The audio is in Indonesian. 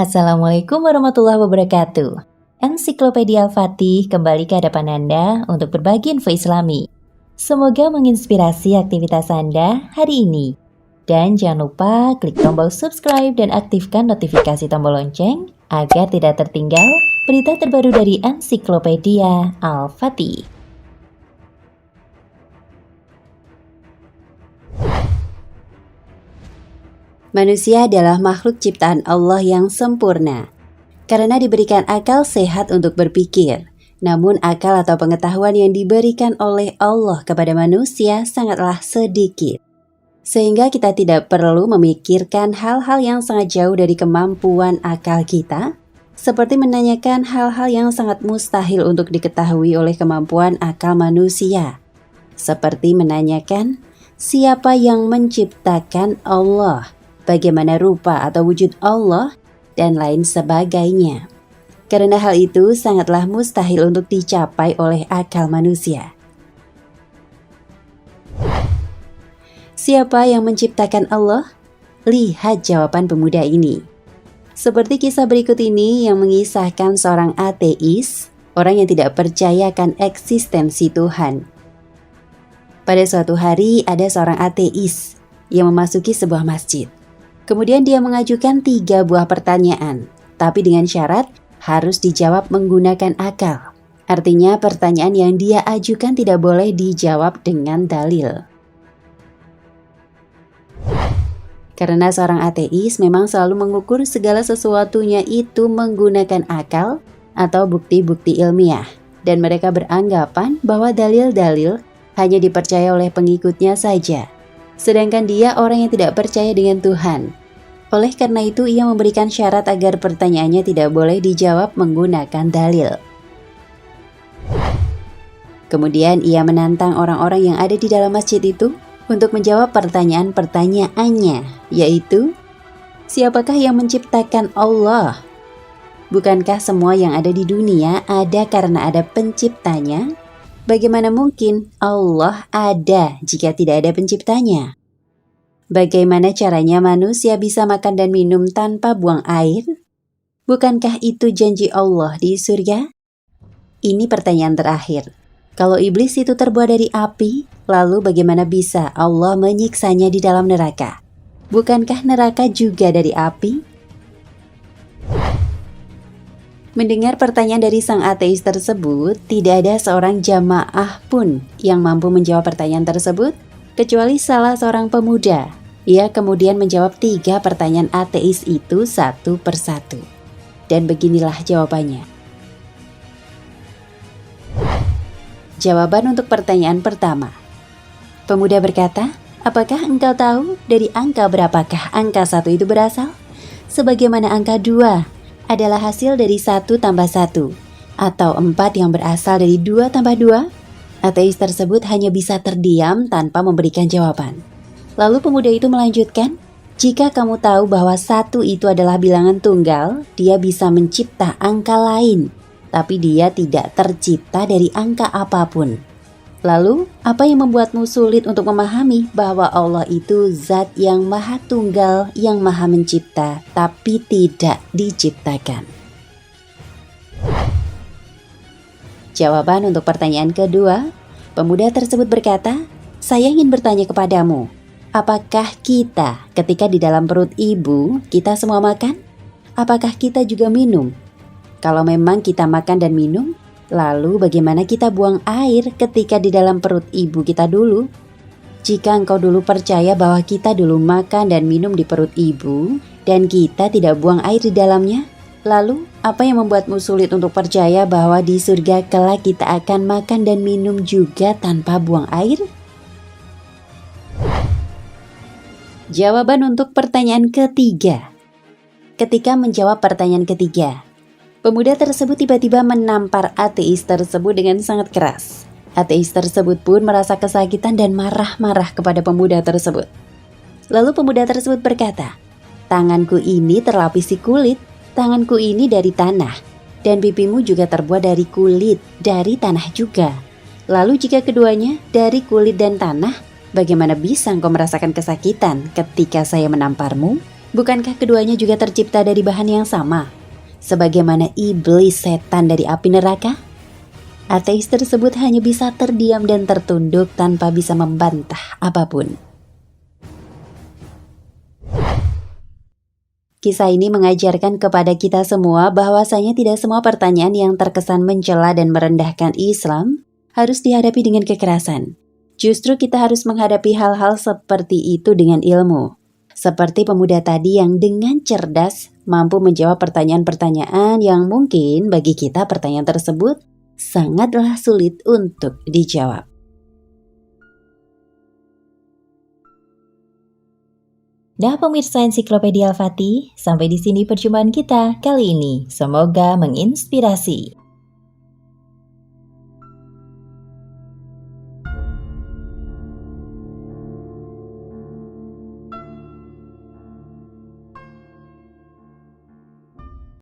Assalamualaikum warahmatullahi wabarakatuh. Ensiklopedia Al-Fatih kembali ke hadapan Anda untuk berbagi info Islami. Semoga menginspirasi aktivitas Anda hari ini. Dan jangan lupa klik tombol subscribe dan aktifkan notifikasi tombol lonceng agar tidak tertinggal berita terbaru dari Ensiklopedia Al-Fatih. Manusia adalah makhluk ciptaan Allah yang sempurna, karena diberikan akal sehat untuk berpikir. Namun akal atau pengetahuan yang diberikan oleh Allah kepada manusia sangatlah sedikit. Sehingga kita tidak perlu memikirkan hal-hal yang sangat jauh dari kemampuan akal kita, seperti menanyakan hal-hal yang sangat mustahil untuk diketahui oleh kemampuan akal manusia. Seperti menanyakan, siapa yang menciptakan Allah? Bagaimana rupa atau wujud Allah, dan lain sebagainya. Karena hal itu sangatlah mustahil untuk dicapai oleh akal manusia. Siapa yang menciptakan Allah? Lihat jawaban pemuda ini. Seperti kisah berikut ini yang mengisahkan seorang ateis, orang yang tidak percaya akan eksistensi Tuhan. Pada suatu hari ada seorang ateis yang memasuki sebuah masjid. Kemudian dia mengajukan 3 buah pertanyaan, tapi dengan syarat harus dijawab menggunakan akal. Artinya pertanyaan yang dia ajukan tidak boleh dijawab dengan dalil. Karena seorang ateis memang selalu mengukur segala sesuatunya itu menggunakan akal atau bukti-bukti ilmiah. Dan mereka beranggapan bahwa dalil-dalil hanya dipercaya oleh pengikutnya saja. Sedangkan dia orang yang tidak percaya dengan Tuhan. Oleh karena itu ia memberikan syarat agar pertanyaannya tidak boleh dijawab menggunakan dalil. Kemudian ia menantang orang-orang yang ada di dalam masjid itu untuk menjawab pertanyaan-pertanyaannya, yaitu, siapakah yang menciptakan Allah? Bukankah semua yang ada di dunia ada karena ada penciptanya? Bagaimana mungkin Allah ada jika tidak ada penciptanya? Bagaimana caranya manusia bisa makan dan minum tanpa buang air? Bukankah itu janji Allah di surga? Ini pertanyaan terakhir. Kalau iblis itu terbuat dari api, lalu bagaimana bisa Allah menyiksanya di dalam neraka? Bukankah neraka juga dari api? Mendengar pertanyaan dari sang ateis tersebut, tidak ada seorang jamaah pun yang mampu menjawab pertanyaan tersebut, kecuali salah seorang pemuda. Ia kemudian menjawab 3 pertanyaan ateis itu satu persatu. Dan beginilah jawabannya. Jawaban untuk pertanyaan pertama. Pemuda berkata, apakah engkau tahu dari angka berapakah angka 1 itu berasal? Sebagaimana angka 2 adalah hasil dari 1 tambah 1, atau 4 yang berasal dari 2 tambah 2? Ateis tersebut hanya bisa terdiam tanpa memberikan jawaban. Lalu pemuda itu melanjutkan, jika kamu tahu bahwa 1 itu adalah bilangan tunggal, dia bisa mencipta angka lain, tapi dia tidak tercipta dari angka apapun. Lalu, apa yang membuatmu sulit untuk memahami bahwa Allah itu zat yang maha tunggal, yang maha mencipta, tapi tidak diciptakan? Jawaban untuk pertanyaan kedua, pemuda tersebut berkata, saya ingin bertanya kepadamu, apakah kita ketika di dalam perut ibu, kita semua makan? Apakah kita juga minum? Kalau memang kita makan dan minum, lalu bagaimana kita buang air ketika di dalam perut ibu kita dulu? Jika engkau dulu percaya bahwa kita dulu makan dan minum di perut ibu, dan kita tidak buang air di dalamnya, lalu apa yang membuatmu sulit untuk percaya bahwa di surga kelak kita akan makan dan minum juga tanpa buang air? Jawaban untuk pertanyaan ketiga. Ketika menjawab pertanyaan ketiga, pemuda tersebut tiba-tiba menampar ateis tersebut dengan sangat keras. Ateis tersebut pun merasa kesakitan dan marah-marah kepada pemuda tersebut. Lalu pemuda tersebut berkata, tanganku ini terlapisi kulit, tanganku ini dari tanah, dan pipimu juga terbuat dari kulit, dari tanah juga. Lalu jika keduanya dari kulit dan tanah, bagaimana bisa engkau merasakan kesakitan ketika saya menamparmu? Bukankah keduanya juga tercipta dari bahan yang sama? Sebagaimana iblis setan dari api neraka? Ateis tersebut hanya bisa terdiam dan tertunduk tanpa bisa membantah apapun. Kisah ini mengajarkan kepada kita semua bahwasanya tidak semua pertanyaan yang terkesan mencela dan merendahkan Islam harus dihadapi dengan kekerasan. Justru kita harus menghadapi hal-hal seperti itu dengan ilmu. Seperti pemuda tadi yang dengan cerdas mampu menjawab pertanyaan-pertanyaan yang mungkin bagi kita pertanyaan tersebut sangatlah sulit untuk dijawab. Nah pemirsa Ensiklopedia Al-Fatih, sampai di sini perjumpaan kita kali ini. Semoga menginspirasi.